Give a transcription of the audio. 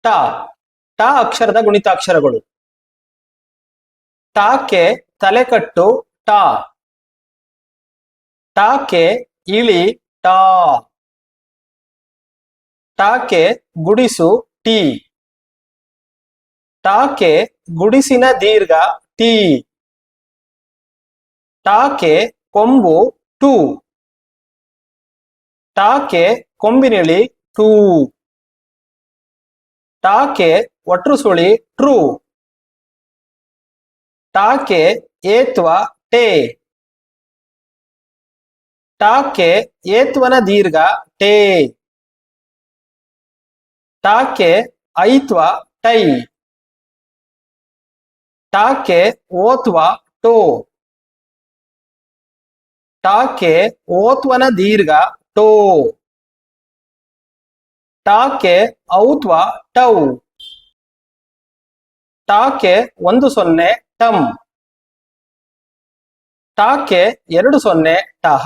ಟ ಟ ಅಕ್ಷರದ ಗುಣಿತಾಕ್ಷರಗಳು. ಟಾಕೆ ತಲೆಕಟ್ಟು ಟ. ಟಾಕೆ ಇಳಿ ಟಾ. ಟಾಕೆ ಗುಡಿಸು ಟಿ. ಟಾಕೆ ಗುಡಿಸಿನ ದೀರ್ಘ ಟಿ. ಟಾಕೆ ಕೊಂಬು ಟು. ಟಾಕೆ ಕೊಂಬಿನಿಳಿ ಟೂ. ಟಾಕೆ ಒಟ್ರು ಸುಳಿ ಟ್ರೂ. ಟಾಕೆ ಏತ್ವ ಟೇ. ಟಾಕೆ ಏತ್ವನ ದೀರ್ಘ ಟೇ. ಟಾಕೆ ಐತ್ವ ಟೈ. ಟಾಕೆ ಓತ್ವ ಟೋ. ಟಾಕೆ ಓತ್ವನ ದೀರ್ಘ ಟೋ. ಟಾಕೆ ಔತ್ವ ಟೌ. ಟಾಕೆ 10 ಟಂ. ಟಾಕೆ 20 ಟಹ.